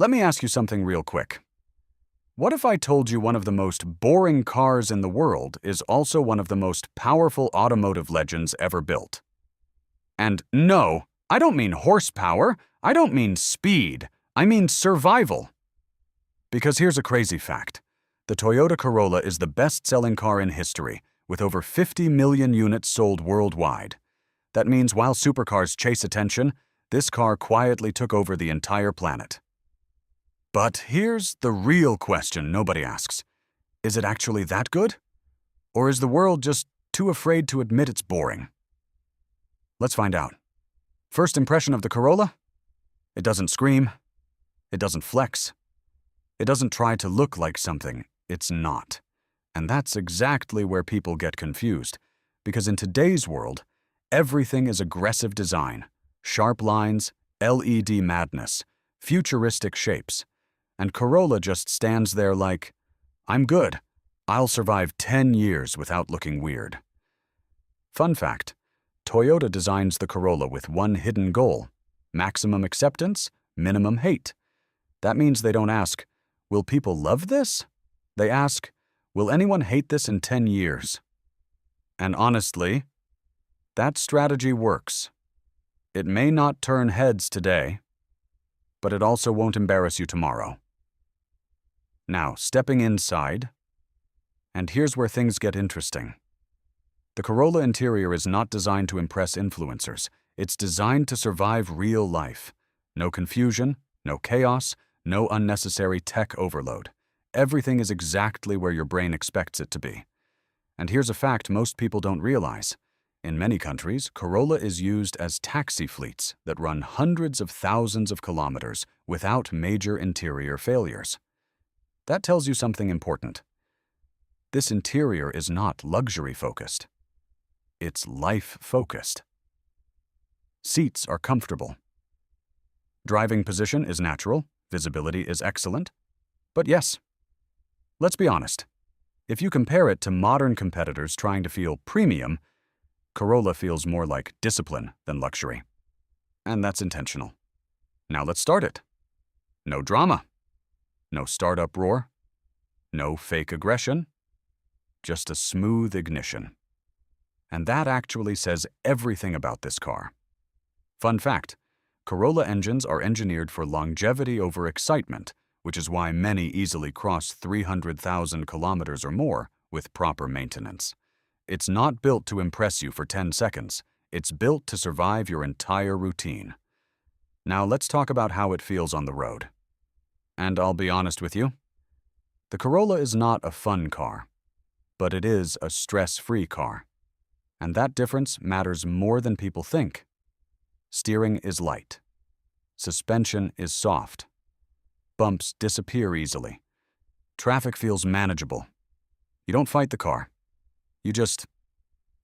Let me ask you something real quick. What if I told you one of the most boring cars in the world is also one of the most powerful automotive legends ever built? And no, I don't mean horsepower, I don't mean speed, I mean survival. Because here's a crazy fact. The Toyota Corolla is the best-selling car in history, with over 50 million units sold worldwide. That means while supercars chase attention, this car quietly took over the entire planet. But here's the real question nobody asks. Is it actually that good? Or is the world just too afraid to admit it's boring? Let's find out. First impression of the Corolla? It doesn't scream. It doesn't flex. It doesn't try to look like something it's not. And that's exactly where people get confused. Because in today's world, everything is aggressive design, sharp lines, LED madness, futuristic shapes. And Corolla just stands there like, I'm good. I'll survive 10 years without looking weird. Fun fact, Toyota designs the Corolla with one hidden goal: maximum acceptance, minimum hate. That means they don't ask, will people love this? They ask, will anyone hate this in 10 years? And honestly, that strategy works. It may not turn heads today, but it also won't embarrass you tomorrow. Now, stepping inside, and here's where things get interesting. The Corolla interior is not designed to impress influencers. It's designed to survive real life. No confusion, no chaos, no unnecessary tech overload. Everything is exactly where your brain expects it to be. And here's a fact most people don't realize. In many countries, Corolla is used as taxi fleets that run hundreds of thousands of kilometers without major interior failures. That tells you something important. This interior is not luxury-focused. It's life-focused. Seats are comfortable. Driving position is natural, visibility is excellent. But yes, let's be honest. If you compare it to modern competitors trying to feel premium, Corolla feels more like discipline than luxury. And that's intentional. Now let's start it. No drama. No startup roar. No fake aggression. Just a smooth ignition. And that actually says everything about this car. Fun fact, Corolla engines are engineered for longevity over excitement, which is why many easily cross 300,000 kilometers or more with proper maintenance. It's not built to impress you for 10 seconds. It's built to survive your entire routine. Now let's talk about how it feels on the road. And I'll be honest with you, the Corolla is not a fun car, but it is a stress-free car. And that difference matters more than people think. Steering is light. Suspension is soft. Bumps disappear easily. Traffic feels manageable. You don't fight the car. You just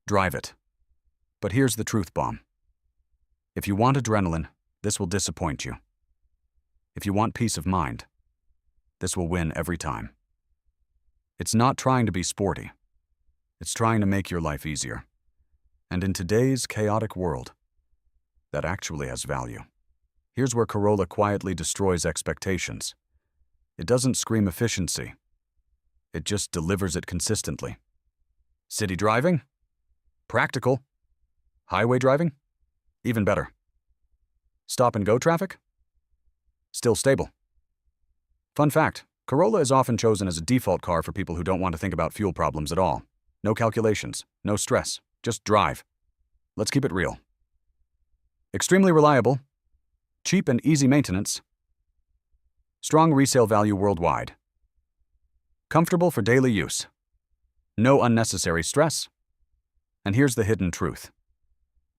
drive it. But here's the truth bomb. If you want adrenaline, this will disappoint you. If you want peace of mind, this will win every time. It's not trying to be sporty. It's trying to make your life easier. And in today's chaotic world, that actually has value. Here's where Corolla quietly destroys expectations. It doesn't scream efficiency. It just delivers it consistently. City driving? Practical. Highway driving? Even better. Stop-and-go traffic? Still stable. Fun fact, Corolla is often chosen as a default car for people who don't want to think about fuel problems at all. No calculations, no stress, just drive. Let's keep it real. Extremely reliable, cheap and easy maintenance, strong resale value worldwide, comfortable for daily use, no unnecessary stress. And here's the hidden truth.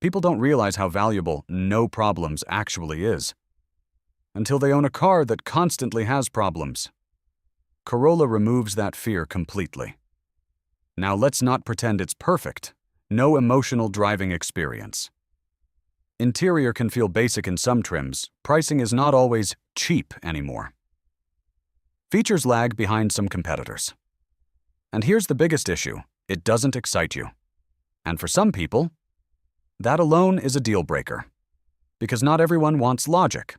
People don't realize how valuable no problems actually is until they own a car that constantly has problems. Corolla removes that fear completely. Now let's not pretend it's perfect. No emotional driving experience. Interior can feel basic in some trims. Pricing is not always cheap anymore. Features lag behind some competitors. And here's the biggest issue. It doesn't excite you. And for some people, that alone is a deal breaker. Because not everyone wants logic.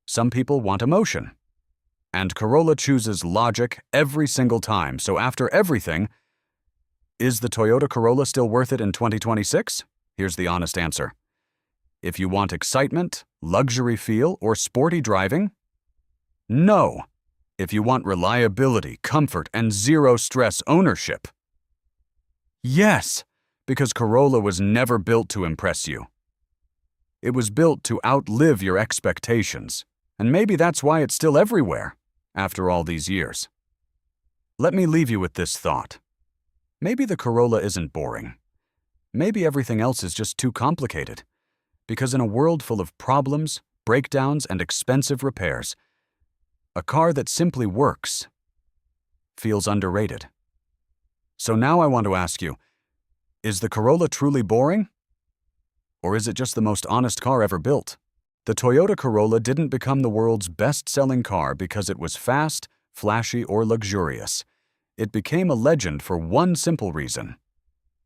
Some people want emotion. And Corolla chooses logic every single time, so after everything, is the Toyota Corolla still worth it in 2026? Here's the honest answer. If you want excitement, luxury feel, or sporty driving, no. If you want reliability, comfort, and zero-stress ownership, yes, because Corolla was never built to impress you. It was built to outlive your expectations, and maybe that's why it's still everywhere, after all these years. Let me leave you with this thought. Maybe the Corolla isn't boring. Maybe everything else is just too complicated. Because in a world full of problems, breakdowns, and expensive repairs, a car that simply works feels underrated. So now I want to ask you, is the Corolla truly boring? Or is it just the most honest car ever built? The Toyota Corolla didn't become the world's best-selling car because it was fast, flashy, or luxurious. It became a legend for one simple reason.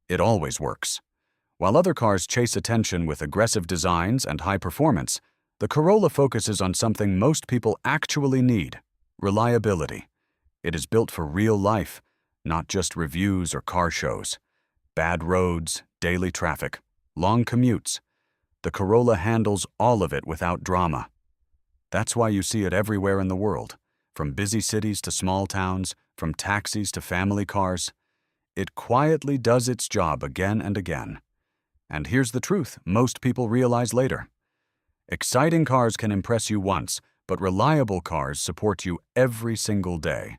It always works. While other cars chase attention with aggressive designs and high performance, the Corolla focuses on something most people actually need: reliability. It is built for real life, not just reviews or car shows. Bad roads, daily traffic, long commutes. The Corolla handles all of it without drama. That's why you see it everywhere in the world, from busy cities to small towns, from taxis to family cars. It quietly does its job again and again. And here's the truth most people realize later. Exciting cars can impress you once, but reliable cars support you every single day.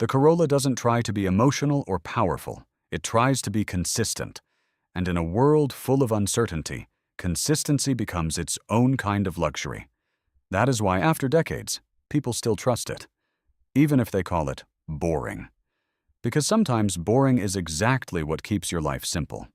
The Corolla doesn't try to be emotional or powerful. It tries to be consistent. And in a world full of uncertainty, consistency becomes its own kind of luxury. That is why, after decades, people still trust it, even if they call it boring. Because sometimes boring is exactly what keeps your life simple.